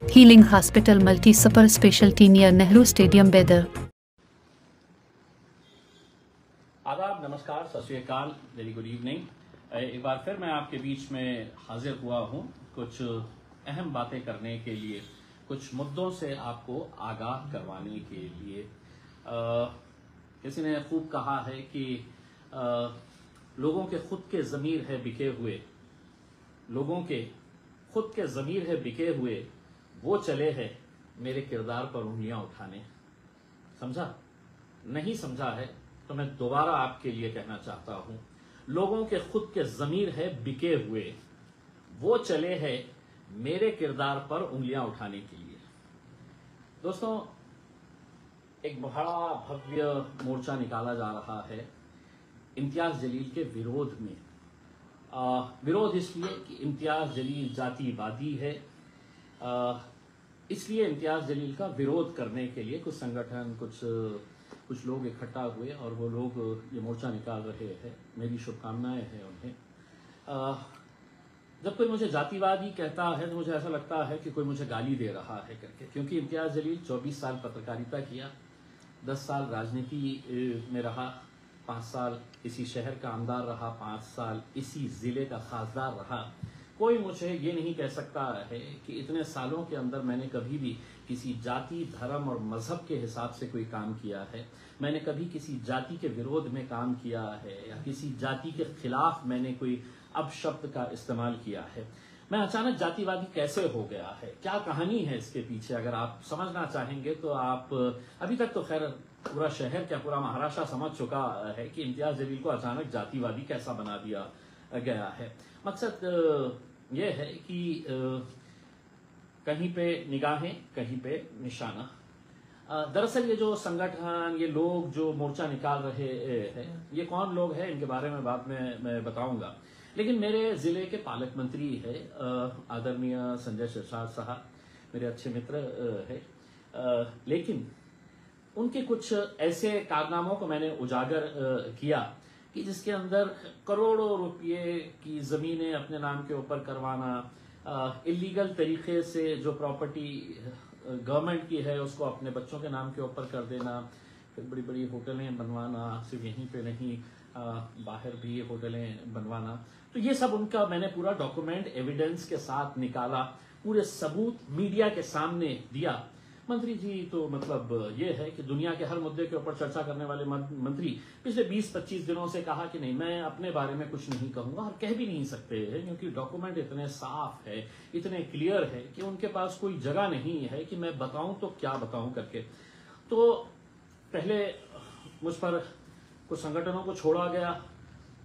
Healing Hospital Multi Super Specialty near Nehru Stadium, Bedar. आदाब, नमस्कार, सत श्री अकाल, वेरी गुड इवनिंग। एक बार फिर मैं आपके बीच में हाजिर हुआ हूँ कुछ अहम बातें करने के लिए, कुछ मुद्दों से आपको आगाह करवाने के लिए। किसी ने खूब कहा है कि लोगों के खुद के ज़मीर है बिके हुए, लोगों के खुद के ज़मीर है बिके हुए, वो चले हैं मेरे किरदार पर उंगलियां उठाने। समझा? नहीं समझा है तो मैं दोबारा आपके लिए कहना चाहता हूं, लोगों के खुद के ज़मीर है बिके हुए, वो चले हैं मेरे किरदार पर उंगलियां उठाने के लिए। दोस्तों, एक बड़ा भव्य मोर्चा निकाला जा रहा है इम्तियाज जलील के विरोध में। विरोध इसलिए कि इम्तियाज जलील जातिवादी है। इसलिए इम्तियाज जलील का विरोध करने के लिए कुछ संगठन, कुछ लोग इकट्ठा हुए और वो लोग ये मोर्चा निकाल रहे हैं। मेरी शुभकामनाएं हैं उन्हें। जब कोई मुझे जातिवादी कहता है तो मुझे ऐसा लगता है कि कोई मुझे गाली दे रहा है करके, क्योंकि इम्तियाज जलील 24 साल पत्रकारिता किया, 10 साल राजनीति में रहा, 5 साल इसी शहर का आमदार रहा, 5 साल इसी जिले का खासदार रहा। कोई मुझे ये नहीं कह सकता है कि इतने सालों के अंदर मैंने कभी भी किसी जाति, धर्म और मजहब के हिसाब से कोई काम किया है, मैंने कभी किसी जाति के विरोध में काम किया है या किसी जाति के खिलाफ मैंने कोई अपशब्द का इस्तेमाल किया है। मैं अचानक जातिवादी कैसे हो गया है, क्या कहानी है इसके पीछे, अगर आप समझना चाहेंगे तो आप, अभी तक तो खैर पूरा शहर क्या पूरा महाराष्ट्र समझ चुका है कि इम्तियाज जलील को अचानक जातिवादी कैसा बना दिया गया है। मकसद यह है कि कहीं पे निगाहें, कहीं पे निशाना। दरअसल ये जो संगठन, ये लोग जो मोर्चा निकाल रहे हैं, ये कौन लोग हैं इनके बारे में बाद में मैं बताऊंगा। लेकिन मेरे जिले के पालक मंत्री है आदरणीय संजय सिरसाट साहब, मेरे अच्छे मित्र है, लेकिन उनके कुछ ऐसे कारनामों को मैंने उजागर किया कि जिसके अंदर करोड़ों रुपये की जमीनें अपने नाम के ऊपर करवाना, इलीगल तरीके से जो प्रॉपर्टी गवर्नमेंट की है उसको अपने बच्चों के नाम के ऊपर कर देना, फिर बड़ी बड़ी होटलें बनवाना, सिर्फ यहीं पे नहीं बाहर भी होटलें बनवाना। तो ये सब उनका मैंने पूरा डॉक्यूमेंट एविडेंस के साथ निकाला, पूरे सबूत मीडिया के सामने दिया। मंत्री जी तो मतलब ये है कि दुनिया के हर मुद्दे के ऊपर चर्चा करने वाले मंत्री पिछले 20-25 दिनों से कहा कि नहीं, मैं अपने बारे में कुछ नहीं कहूंगा, और कह भी नहीं सकते हैं क्योंकि डॉक्यूमेंट इतने साफ है, इतने क्लियर है कि उनके पास कोई जगह नहीं है कि मैं बताऊं तो क्या बताऊं करके। तो पहले मुझ पर कुछ संगठनों को छोड़ा गया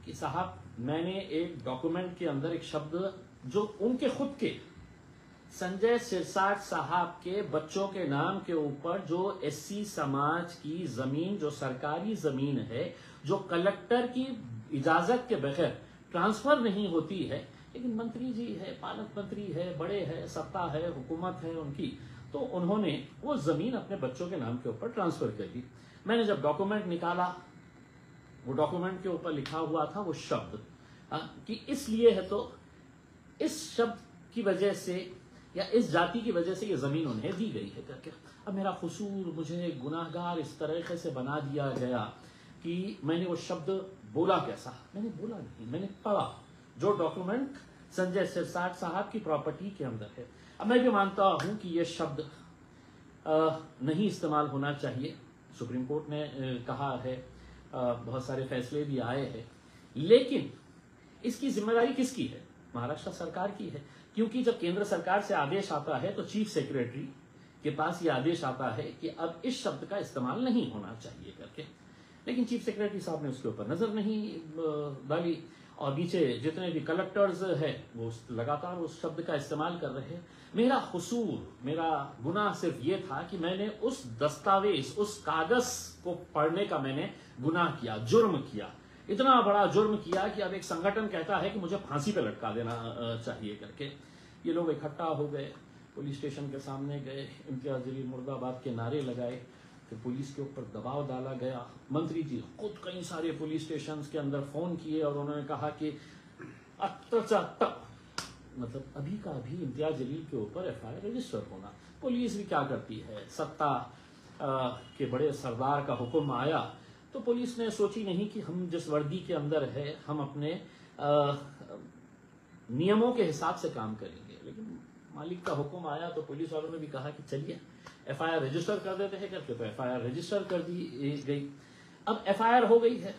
कि साहब, मैंने एक डॉक्यूमेंट के अंदर एक शब्द जो उनके खुद के संजय सिरसाट साहब के बच्चों के नाम के ऊपर जो एससी समाज की जमीन, जो सरकारी जमीन है, जो कलेक्टर की इजाजत के बगैर ट्रांसफर नहीं होती है, लेकिन मंत्री जी है, पालक मंत्री है, बड़े है, सत्ता है, हुकूमत है उनकी, तो उन्होंने वो जमीन अपने बच्चों के नाम के ऊपर ट्रांसफर कर दी। मैंने जब डॉक्यूमेंट निकाला, वो डॉक्यूमेंट के ऊपर लिखा हुआ था वो शब्द कि इसलिए है, तो इस शब्द की वजह से या इस जाति की वजह से ये जमीन उन्हें दी गई है करके। अब मेरा कसूर, मुझे गुनाहगार इस तरीके से बना दिया गया कि मैंने वो शब्द बोला कैसा। मैंने बोला नहीं, मैंने पढ़ा जो डॉक्यूमेंट संजय सिरसाट साहब की प्रॉपर्टी के अंदर है। अब मैं भी मानता हूं कि ये शब्द नहीं इस्तेमाल होना चाहिए, सुप्रीम कोर्ट ने कहा है, बहुत सारे फैसले भी आए हैं, लेकिन इसकी जिम्मेदारी किसकी है? महाराष्ट्र सरकार की है, क्योंकि जब केंद्र सरकार से आदेश आता है तो चीफ सेक्रेटरी के पास यह आदेश आता है कि अब इस शब्द का इस्तेमाल नहीं होना चाहिए करके। लेकिन चीफ सेक्रेटरी साहब ने उसके ऊपर नजर नहीं डाली और नीचे जितने भी कलेक्टर्स है वो लगातार उस शब्द का इस्तेमाल कर रहे हैं। मेरा कसूर, मेरा गुनाह सिर्फ ये था कि मैंने उस दस्तावेज, उस कागज को पढ़ने का मैंने गुनाह किया, जुर्म किया, इतना बड़ा जुर्म किया कि अब एक संगठन कहता है कि मुझे फांसी पे लटका देना चाहिए करके। ये लोग इकट्ठा हो गए, पुलिस स्टेशन के सामने गए, इम्तियाज जलील मुर्दाबाद के नारे लगाए, फिर पुलिस के ऊपर दबाव डाला गया। मंत्री जी खुद कई सारे पुलिस स्टेशन के अंदर फोन किए और उन्होंने कहा कि मतलब अभी का अभी इम्तियाज जलील के ऊपर FIR रजिस्टर होना। पुलिस भी क्या करती है, सत्ता के बड़े सरदार का हुक्म आया तो पुलिस ने सोची नहीं कि हम जिस वर्दी के अंदर है हम अपने नियमों के हिसाब से काम करेंगे, लेकिन मालिक का हुक्म आया तो पुलिस वालों ने भी कहा कि चलिए FIR रजिस्टर कर देते हैं करके, तो FIR रजिस्टर कर दी गई। अब FIR हो गई है।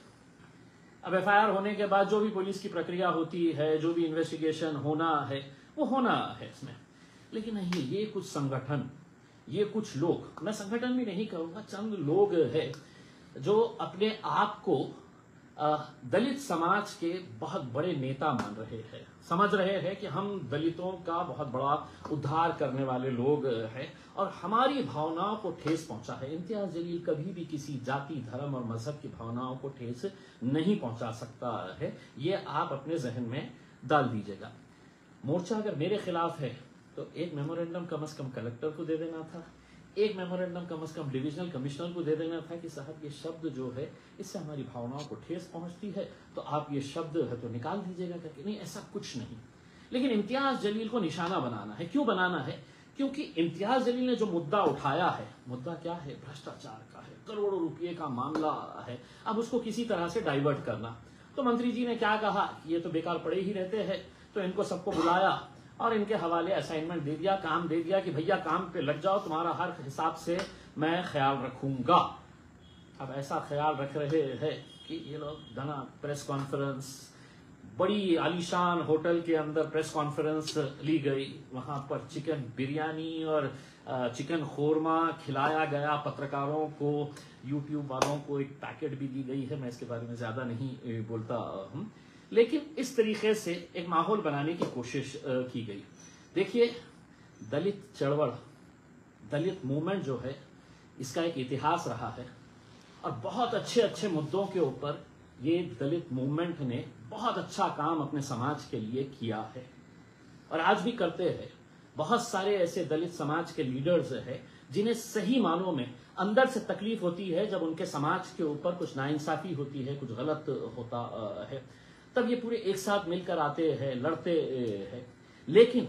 अब FIR होने के बाद जो भी पुलिस की प्रक्रिया होती है, जो भी इन्वेस्टिगेशन होना है वो होना है इसमें। लेकिन नहीं, ये कुछ संगठन, ये कुछ लोग, मैं संगठन भी नहीं कहूंगा, चंद लोग हैं जो अपने आप को दलित समाज के बहुत बड़े नेता मान रहे हैं, समझ रहे हैं कि हम दलितों का बहुत बड़ा उद्धार करने वाले लोग हैं और हमारी भावनाओं को ठेस पहुंचा है। इम्तियाज जलील कभी भी किसी जाति, धर्म और मजहब की भावनाओं को ठेस नहीं पहुंचा सकता है, ये आप अपने जहन में डाल दीजिएगा। मोर्चा अगर मेरे खिलाफ है तो एक मेमोरेंडम कम से कम कलेक्टर को दे देना था, एक मेमोरेंडम कम से कम डिविजनल कमिश्नर को दे देना था कि साहब ये शब्द जो है इससे हमारी भावनाओं को ठेस पहुंचती है, तो आप ये शब्द है तो निकाल दीजिएगा करके। नहीं, ऐसा कुछ नहीं। लेकिन इम्तियाज जलील को निशाना बनाना है। क्यों बनाना है? क्योंकि इम्तियाज जलील ने जो मुद्दा उठाया है, मुद्दा क्या है? भ्रष्टाचार का है, करोड़ों रुपये का मामला है। अब उसको किसी तरह से डाइवर्ट करना, तो मंत्री जी ने क्या कहा, ये तो बेकार पड़े ही रहते हैं, तो इनको सबको बुलाया और इनके हवाले असाइनमेंट दे दिया, काम दे दिया कि भैया काम पे लग जाओ, तुम्हारा हर हिसाब से मैं ख्याल रखूंगा। अब ऐसा ख्याल रख रहे हैं कि ये लोग धना प्रेस कॉन्फ्रेंस, बड़ी आलीशान होटल के अंदर प्रेस कॉन्फ्रेंस ली गई, वहां पर चिकन बिरयानी और चिकन खोरमा खिलाया गया पत्रकारों को, यूट्यूब वालों को एक पैकेट भी दी गई है, मैं इसके बारे में ज्यादा नहीं बोलता हूं। लेकिन इस तरीके से एक माहौल बनाने की कोशिश की गई। देखिए, दलित चळवळ, दलित मूवमेंट जो है इसका एक इतिहास रहा है और बहुत अच्छे अच्छे मुद्दों के ऊपर ये दलित मूवमेंट ने बहुत अच्छा काम अपने समाज के लिए किया है और आज भी करते हैं। बहुत सारे ऐसे दलित समाज के लीडर्स हैं जिन्हें सही मानों में अंदर से तकलीफ होती है जब उनके समाज के ऊपर कुछ नाइंसाफी होती है, कुछ गलत होता है, तब ये पूरे एक साथ मिलकर आते हैं, लड़ते हैं। लेकिन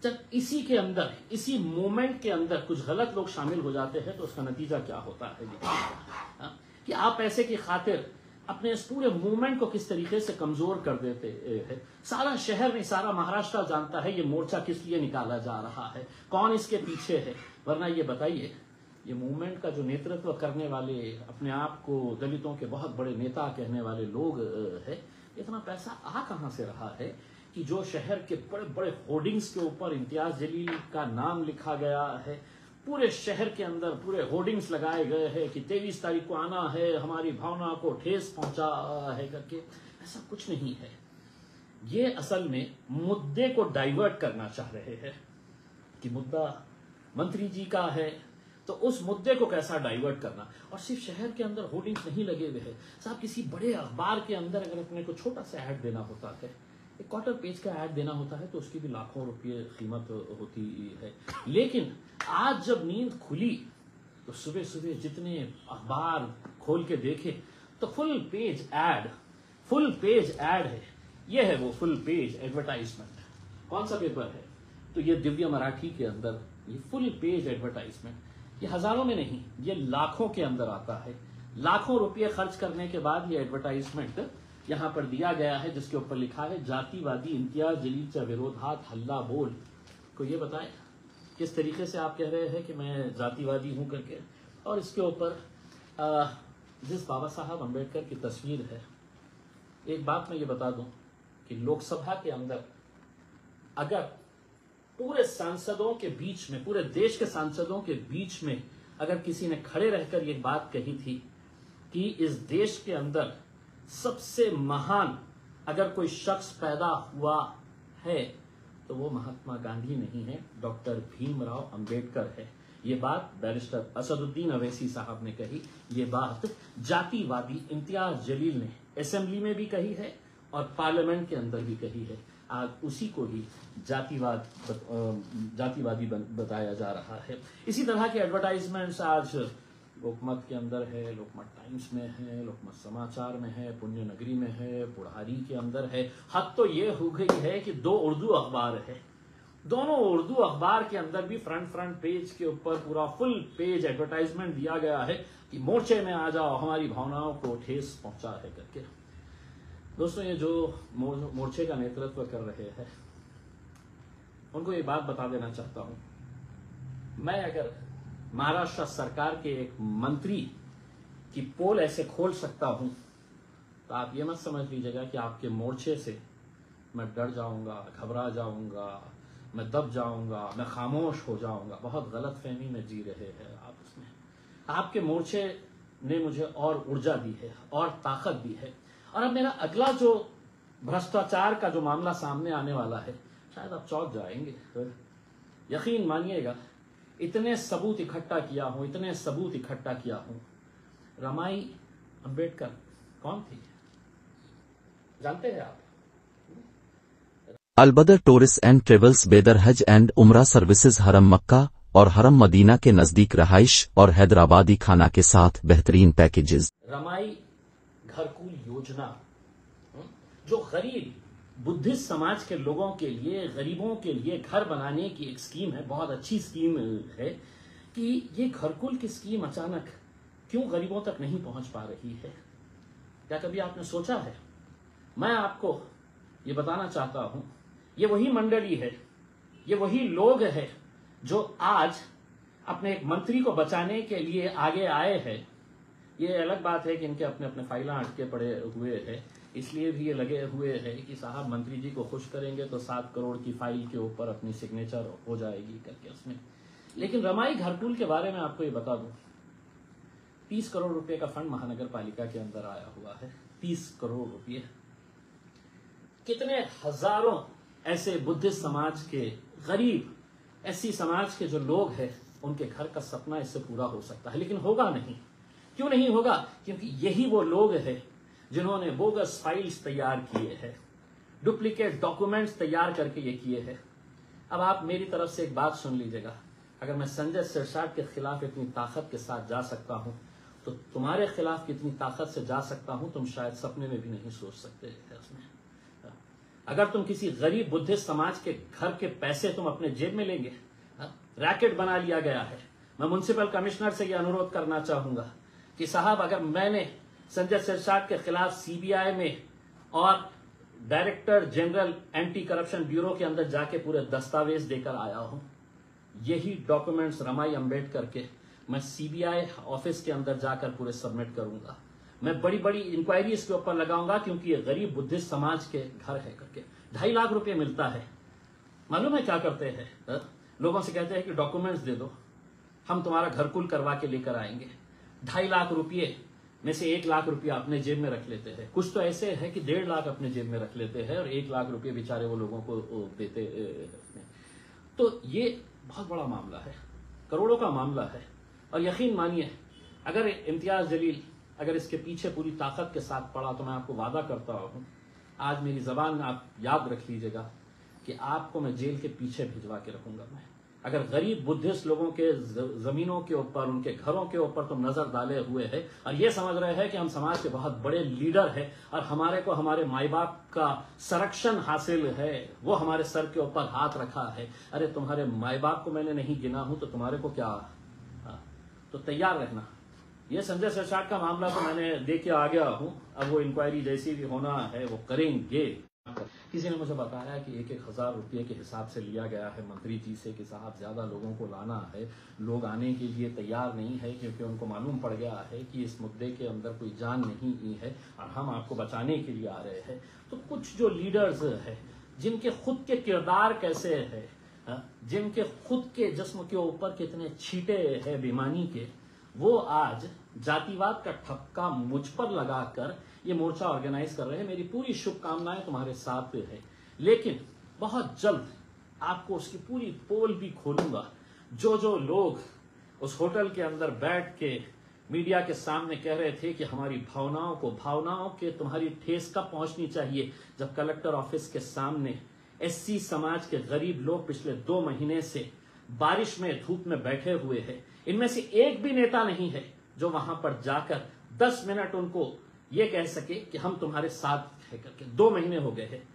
जब इसी के अंदर, इसी मूवमेंट के अंदर कुछ गलत लोग शामिल हो जाते हैं तो उसका नतीजा क्या होता है कि आप पैसे की खातिर अपने इस पूरे मूवमेंट को किस तरीके से कमजोर कर देते हैं। सारा शहर नहीं, सारा महाराष्ट्र जानता है ये मोर्चा किस लिए निकाला जा रहा है, कौन इसके पीछे है। वरना ये बताइए, ये मूवमेंट का जो नेतृत्व करने वाले, अपने आप को दलितों के बहुत बड़े नेता कहने वाले लोग हैं, इतना पैसा आ कहां से रहा है कि जो शहर के बड़े बड़े होर्डिंग्स के ऊपर इम्तियाज जलील का नाम लिखा गया है, पूरे शहर के अंदर पूरे होर्डिंग्स लगाए गए हैं कि 23 तारीख को आना है, हमारी भावना को ठेस पहुंचा है करके। ऐसा कुछ नहीं है। ये असल में मुद्दे को डाइवर्ट करना चाह रहे हैं कि मुद्दा मंत्री जी का है तो उस मुद्दे को कैसा डाइवर्ट करना। और सिर्फ शहर के अंदर होर्डिंग्स नहीं लगे हुए हैं साहब, किसी बड़े अखबार के अंदर अगर अपने को छोटा सा ऐड देना होता है, एक क्वार्टर पेज का ऐड देना होता है, तो उसकी भी लाखों रुपये कीमत होती है। लेकिन आज जब नींद खुली तो सुबह सुबह जितने अखबार खोल के देखे तो फुल पेज ऐड है। ये है वो फुल पेज एडवर्टाइजमेंट। कौन सा पेपर है? तो ये दिव्य मराठी के अंदर ये फुल पेज एडवर्टाइजमेंट। ये हजारों में नहीं, ये लाखों के अंदर आता है। लाखों रुपये खर्च करने के बाद ये एडवर्टाइजमेंट यहां पर दिया गया है, जिसके ऊपर लिखा है जातिवादी इम्तियाज जलीलच्या विरोधात हल्ला बोल। को ये बताएं किस तरीके से आप कह रहे हैं कि मैं जातिवादी हूं करके। और इसके ऊपर जिस बाबा साहब अम्बेडकर की तस्वीर है, एक बात मैं ये बता दूं कि लोकसभा के अंदर अगर पूरे सांसदों के बीच में, पूरे देश के सांसदों के बीच में अगर किसी ने खड़े रहकर ये बात कही थी कि इस देश के अंदर सबसे महान अगर कोई शख्स पैदा हुआ है तो वो महात्मा गांधी नहीं है, डॉक्टर भीमराव अंबेडकर है। ये बात बैरिस्टर असदुद्दीन अवैसी साहब ने कही। ये बात जातिवादी इम्तियाज जलील ने असेंबली में भी कही है और पार्लियामेंट के अंदर भी कही है। आज उसी को ही जातिवादी बताया जा रहा है। इसी तरह के एडवर्टाइजमेंट्स आज लोकमत के अंदर है, लोकमत टाइम्स में है, लोकमत समाचार में है, पुण्य नगरी में है, पुढ़ारी के अंदर है। हद तो ये हो गई है कि 2 उर्दू अखबार है, दोनों उर्दू अखबार के अंदर भी फ्रंट पेज के ऊपर पूरा फुल पेज एडवर्टाइजमेंट दिया गया है कि मोर्चे में आ जाओ, हमारी भावनाओं को ठेस पहुंचा है करके। दोस्तों, ये जो मोर्चे का नेतृत्व कर रहे हैं, उनको ये बात बता देना चाहता हूं, मैं अगर महाराष्ट्र सरकार के एक मंत्री की पोल ऐसे खोल सकता हूं तो आप ये मत समझ लीजिएगा कि आपके मोर्चे से मैं डर जाऊंगा, घबरा जाऊंगा, मैं दब जाऊंगा, मैं खामोश हो जाऊंगा। बहुत गलत फहमी में जी रहे हैं आप उसमें। आपके मोर्चे ने मुझे और ऊर्जा दी है और ताकत दी है। और अब मेरा अगला जो भ्रष्टाचार का जो मामला सामने आने वाला है, शायद आप चौंक जाएंगे। यकीन मानिएगा, इतने सबूत इकट्ठा किया हूं। रमाई अंबेडकर कौन थी, जानते हैं आप? अलबदर टूरिस्ट एंड ट्रेवल्स बेदर हज एंड उमरा सर्विसेज हरम मक्का और हरम मदीना के नजदीक रहाइश और हैदराबादी खाना के साथ बेहतरीन पैकेजेस। रमाई घरकुल योजना जो गरीब बुद्धिस्ट समाज के लोगों के लिए, गरीबों के लिए घर बनाने की एक स्कीम है, बहुत अच्छी स्कीम है। कि ये घरकुल की स्कीम अचानक क्यों गरीबों तक नहीं पहुंच पा रही है? क्या कभी आपने सोचा है? मैं आपको ये बताना चाहता हूं, ये वही मंडली है, ये वही लोग हैं जो आज अपने एक मंत्री को बचाने के लिए आगे आए हैं। ये अलग बात है कि इनके अपने अपने फाइलें अटके पड़े हुए हैं, इसलिए भी ये लगे हुए हैं कि साहब मंत्री जी को खुश करेंगे तो 7 करोड़ की फाइल के ऊपर अपनी सिग्नेचर हो जाएगी करके उसमें। लेकिन रमाई घरकुल के बारे में आपको ये बता दूं, 30 करोड़ रुपए का फंड महानगर पालिका के अंदर आया हुआ है। 30 करोड़ रुपए। कितने हजारों ऐसे बुद्धिस्ट समाज के, गरीब एससी समाज के जो लोग हैं, उनके घर का सपना इससे पूरा हो सकता है। लेकिन होगा नहीं। क्यों नहीं होगा? क्योंकि यही वो लोग हैं जिन्होंने बोगस फाइल्स तैयार किए हैं, डुप्लीकेट डॉक्यूमेंट्स तैयार करके ये किए हैं। अब आप मेरी तरफ से एक बात सुन लीजिएगा, अगर मैं संजय सिरसाट के खिलाफ इतनी ताकत के साथ जा सकता हूं तो तुम्हारे खिलाफ कितनी ताकत से जा सकता हूं तुम शायद सपने में भी नहीं सोच सकते हैं उसमें। अगर तुम किसी गरीब बुद्धिस्ट समाज के घर के पैसे तुम अपने जेब में लेंगे, रैकेट बना लिया गया है। मैं म्युनिसिपल कमिश्नर से यह अनुरोध करना चाहूंगा कि साहब, अगर मैंने संजय सिरसाट के खिलाफ सीबीआई में और director general anti corruption bureau के अंदर जाके पूरे दस्तावेज देकर आया हूं, यही डॉक्यूमेंट्स रमाई अंबेडकर के मैं सीबीआई ऑफिस के अंदर जाकर पूरे सबमिट करूंगा। मैं बड़ी बड़ी इंक्वायरी इसके ऊपर लगाऊंगा, क्योंकि ये गरीब बुद्धिस्ट समाज के घर है करके 2.5 लाख रुपए मिलता है। मालूम है क्या करते हैं? लोगों से कहते हैं कि डॉक्यूमेंट्स दे दो, हम तुम्हारा घरकुल करवा के लेकर आएंगे। 2.5 लाख रुपये में से 1 लाख रुपया अपने जेब में रख लेते हैं। कुछ तो ऐसे है कि 1.5 लाख अपने जेब में रख लेते हैं और 1 लाख रुपये बेचारे वो लोगों को देते हैं। तो ये बहुत बड़ा मामला है, करोड़ों का मामला है। और यकीन मानिए, अगर इम्तियाज जलील अगर इसके पीछे पूरी ताकत के साथ पड़ा तो मैं आपको वादा करता हूं, आज मेरी जबान आप याद रख लीजिएगा कि आपको मैं जेल के पीछे भिजवा के रखूंगा। मैं अगर गरीब बुद्धिस्ट लोगों के जमीनों के ऊपर, उनके घरों के ऊपर तुम नजर डाले हुए हैं और ये समझ रहे हैं कि हम समाज के बहुत बड़े लीडर हैं और हमारे को हमारे माई बाप का संरक्षण हासिल है, वो हमारे सर के ऊपर हाथ रखा है। अरे तुम्हारे माई बाप को मैंने नहीं गिना हूं तो तुम्हारे को क्या? तो तैयार रहना। ये संजय सिरसाट का मामला तो मैंने देख के आ गया हूं, अब वो इंक्वायरी जैसी भी होना है वो करेंगे। किसी ने मुझे बताया कि 1,000 रुपये के हिसाब से लिया गया है मंत्री जी से कि साहब ज्यादा लोगों को लाना है, लोग आने के लिए तैयार नहीं है क्योंकि उनको मालूम पड़ गया है कि इस मुद्दे के अंदर कोई जान नहीं है और हम आपको बचाने के लिए आ रहे हैं। तो कुछ जो लीडर्स है जिनके खुद के किरदार कैसे है, जिनके खुद के जिस्म के ऊपर कितने छींटे हैं बेईमानी के, वो आज जातिवाद का ठपका मुझ पर लगाकर ये मोर्चा ऑर्गेनाइज कर रहे हैं। मेरी पूरी शुभकामनाएं तुम्हारे साथ है, लेकिन बहुत जल्द आपको उसकी पूरी पोल भी खोलूंगा। जो लोग उस होटल के अंदर बैठ के मीडिया के सामने कह रहे थे कि हमारी भावनाओं के तुम्हारी ठेस कब पहुंचनी चाहिए, जब कलेक्टर ऑफिस के सामने एससी समाज के गरीब लोग पिछले 2 महीने से बारिश में धूप में बैठे हुए हैं, इनमें से एक भी नेता नहीं है जो वहां पर जाकर 10 मिनट उनको ये कह सके कि हम तुम्हारे साथ है करके। 2 महीने हो गए हैं।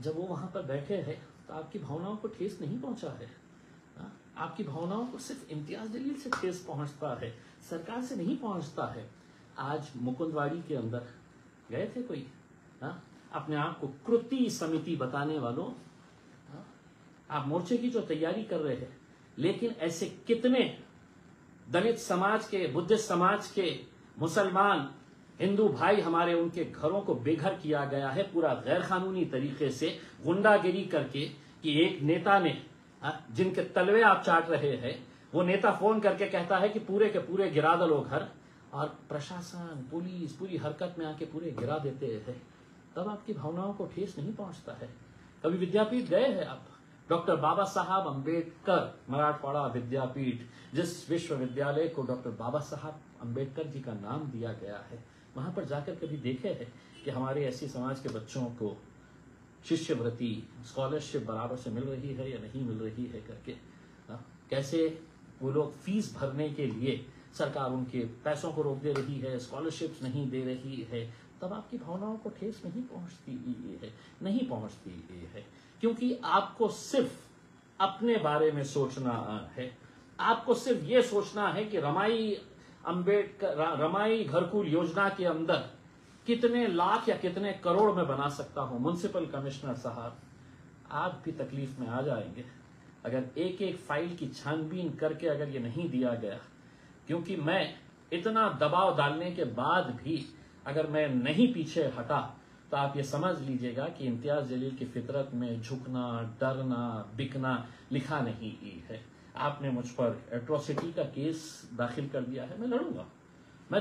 जब वो वहां पर बैठे हैं तो आपकी भावनाओं को ठेस नहीं पहुंचा है। आपकी भावनाओं को सिर्फ इम्तियाज जलील से ठेस पहुंचता है, सरकार से नहीं पहुंचता है। आज मुकुंदवाड़ी के अंदर गए थे कोई, अपने आप को कृति समिति बताने वालों, आप मोर्चे की जो तैयारी कर रहे हैं, लेकिन ऐसे कितने दलित समाज के, बुद्धिस्ट समाज के, मुसलमान, हिंदू भाई हमारे, उनके घरों को बेघर किया गया है पूरा गैर कानूनी तरीके से, गुंडागिरी करके। कि एक नेता ने, जिनके तलवे आप चाट रहे हैं, वो नेता फोन करके कहता है कि पूरे के पूरे गिरा दो लोग घर, और प्रशासन, पुलिस पूरी हरकत में आके पूरे गिरा देते हैं। तब आपकी भावनाओं को ठेस नहीं पहुंचता है। कभी विद्यापीठ गए हैं आप? डॉक्टर बाबा साहब अंबेडकर मराठवाड़ा विद्यापीठ, जिस विश्वविद्यालय को डॉक्टर बाबा साहब अंबेडकर जी का नाम दिया गया है, वहां पर जाकर कभी देखे हैं कि हमारे ऐसी समाज के बच्चों को शिष्यवृत्ति, स्कॉलरशिप बराबर से मिल रही है या नहीं मिल रही है करके? कैसे वो लोग फीस भरने के लिए सरकार उनके पैसों को रोक दे रही है, स्कॉलरशिप्स नहीं दे रही है। तब आपकी भावनाओं को ठेस नहीं पहुंचती है, क्योंकि आपको सिर्फ अपने बारे में सोचना है। आपको सिर्फ ये सोचना है कि रमाई घरकुल योजना के अंदर कितने लाख या कितने करोड़ में बना सकता हूं। म्युनिसिपल कमिश्नर साहब, आप भी तकलीफ में आ जाएंगे अगर एक एक फाइल की छानबीन करके अगर ये नहीं दिया गया, क्योंकि मैं इतना दबाव डालने के बाद भी अगर मैं नहीं पीछे हटा तो आप ये समझ लीजिएगा कि इम्तियाज जलील की फितरत में झुकना, डरना, बिकना लिखा नहीं है। आपने मुझ पर एट्रोसिटी का केस दाखिल कर दिया है, मैं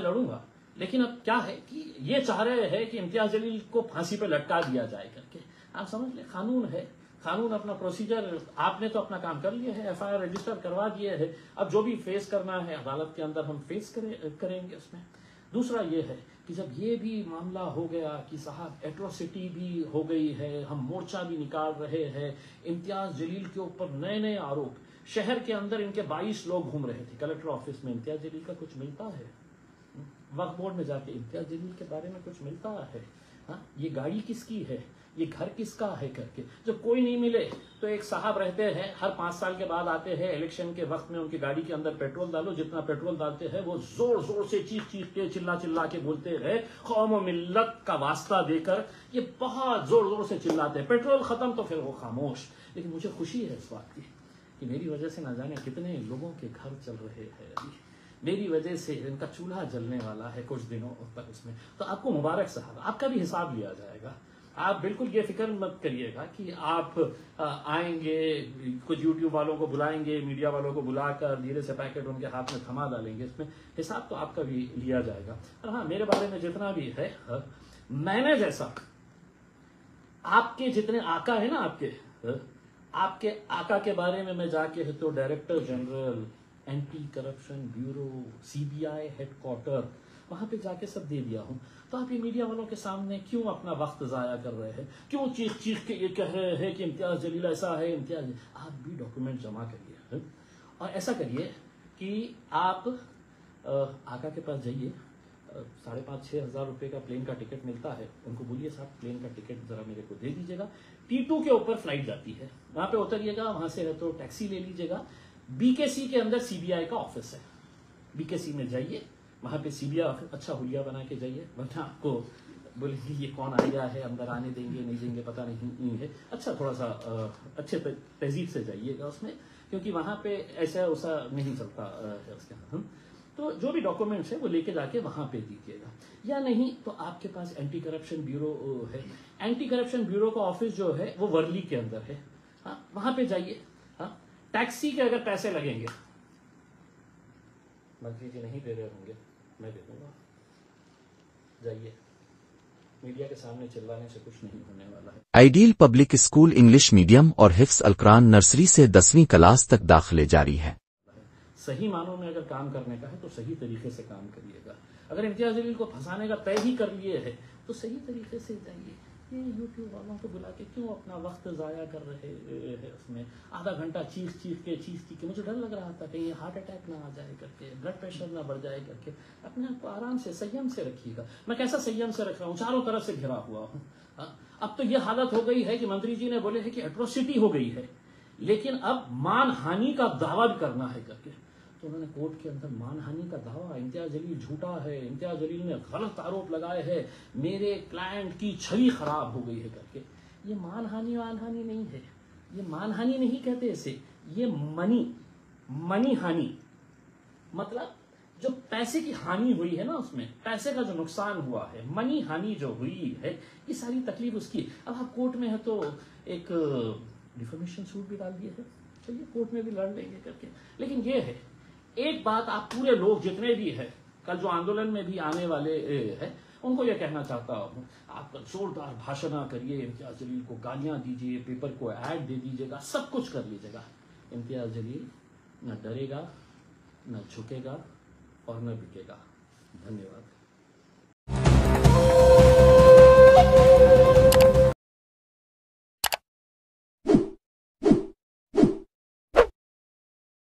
लड़ूंगा, लेकिन अब क्या है कि ये चाह रहे हैं कि इम्तियाज जलील को फांसी पे लटका दिया जाए करके। आप समझ ले, कानून है, कानून अपना प्रोसीजर, आपने तो अपना काम कर लिया है, एफआईआर रजिस्टर करवा दिए है। अब जो भी फेस करना है अदालत के अंदर हम फेस करेंगे उसमें। दूसरा ये है कि जब ये भी मामला हो गया कि साहब एट्रोसिटी भी हो गई है, हम मोर्चा भी निकाल रहे हैं, इम्तियाज जलील के ऊपर नए नए आरोप, शहर के अंदर इनके 22 लोग घूम रहे थे। कलेक्टर ऑफिस में इम्तियाज जलील का कुछ मिलता है, वक्फ बोर्ड में जाके इम्तियाज जलील के बारे में कुछ मिलता है, ये गाड़ी किसकी है, ये घर किसका है करके। जब कोई नहीं मिले तो एक साहब रहते हैं, हर 5 साल के बाद आते हैं, इलेक्शन के वक्त में उनकी गाड़ी के अंदर पेट्रोल डालो, जितना पेट्रोल डालते हैं वो जोर जोर से चीख के चिल्ला के बोलते हैं, कौम और मिल्लत का वास्ता देकर ये बहुत जोर जोर से चिल्लाते हैं। पेट्रोल खत्म तो फिर वो खामोश। लेकिन मुझे खुशी है इस बात की कि मेरी वजह से ना जाने कितने लोगों के घर चल रहे हैं अभी, मेरी वजह से इनका चूल्हा जलने वाला है कुछ दिनों तक उसमें। तो आपको मुबारक साहब, आपका भी हिसाब लिया जाएगा। आप बिल्कुल ये फिक्र मत करिएगा कि आप आएंगे, कुछ यूट्यूब वालों को बुलाएंगे, मीडिया वालों को बुलाकर धीरे से पैकेट उनके हाथ में थमा डालेंगे। इसमें हिसाब तो आपका भी लिया जाएगा। और हाँ, मेरे बारे में जितना भी है, मैंने जैसा आपके जितने आका है ना, आपके आका के बारे में मैं जाके तो director general, anti corruption bureau, CBI headquarter, वहां पे जाके सब दे दिया हूं। तो आप ये मीडिया वालों के सामने क्यों अपना वक्त जाया कर रहे हैं? क्यों चीख के ये कह रहे हैं कि इम्तियाज जलील ऐसा है, इम्तियाज? आप भी डॉक्यूमेंट जमा करिए और ऐसा करिए कि आप आका के पास जाइए, 5,500-6 हज़ार रुपए का प्लेन का टिकट मिलता है, उनको बोलिए साहब प्लेन का टिकट जरा मेरे को दे दीजिएगा। T2 के ऊपर फ्लाइट जाती है, वहां पे उतरिएगा, वहां से तो टैक्सी ले लीजिएगा। बीकेसी के अंदर सीबीआई का ऑफिस है, बीकेसी में जाइए, वहां पे सीबीआई ऑफिस, अच्छा हुलिया बना के जाइए, वरना आपको बोलेंगे ये कौन आया है, अंदर आने देंगे नहीं देंगे पता नहीं है। अच्छा थोड़ा सा अच्छे तहजीब से जाइएगा उसमें, क्योंकि वहां पे ऐसा वैसा नहीं चलता है उसके अंदर। तो जो भी डॉक्यूमेंट्स है वो लेके जाके वहां पे दीजिएगा, या नहीं तो आपके पास एंटी करप्शन ब्यूरो है। एंटी करप्शन ब्यूरो का ऑफिस जो है वो वर्ली के अंदर है, वहां पे जाइए। टैक्सी के अगर पैसे लगेंगे, मंत्री जी नहीं दे रहे होंगे, मैं दे दूंगा, जाइए। मीडिया के सामने चिल्लाने से कुछ नहीं होने वाला है। Ideal public school English medium और हिफ्स अलकुरान नर्सरी से 10वीं क्लास तक दाखिले जारी है। सही मानों में अगर काम करने का है तो सही तरीके से काम करिएगा। अगर इम्तियाज जलील को फंसाने का तय ही कर लिए है तो सही तरीके से जाइए। ये यूट्यूब वालों को बुला के क्यों अपना वक्त ज़ाया कर रहे हैं? उसमें आधा घंटा चीख के मुझे डर लग रहा था कहीं हार्ट अटैक ना आ जाए करके, ब्लड प्रेशर ना बढ़ जाए करके। अपने आप को आराम से संयम से रखिएगा। मैं कैसा संयम से रख रहा हूँ, चारों तरफ से घिरा हुआ हूँ। अब तो ये हालत हो गई है कि मंत्री जी ने बोले है कि एट्रोसिटी हो गई है, लेकिन अब मानहानि का दावा भी करना है करके। तो उन्होंने कोर्ट के अंदर मानहानि का दावा, इम्तियाज जलील झूठा है, इम्तियाज जलील ने गलत आरोप लगाए हैं, मेरे क्लाइंट की छवि खराब हो गई है करके। ये मानहानि नहीं है, ये मानहानि नहीं कहते इसे, ये मनी हानि, मतलब जो पैसे की हानि हुई है ना, उसमें पैसे का जो नुकसान हुआ है, मनी हानि जो हुई है, ये सारी तकलीफ उसकी। अब आप कोर्ट में है तो एक डिफेमेशन सूट भी डाल दिए है, चलिए कोर्ट में भी लड़ लेंगे करके। लेकिन ये है एक बात, आप पूरे लोग जितने भी है कल जो आंदोलन में भी आने वाले हैं, उनको यह कहना चाहता हूं, आप जोरदार भाषण करिए, इम्तियाज जलील को गालियां दीजिए, पेपर को ऐड दे दीजिएगा, सब कुछ कर लीजिएगा। इम्तियाज जलील न डरेगा, न झुकेगा और न बिकेगा। धन्यवाद।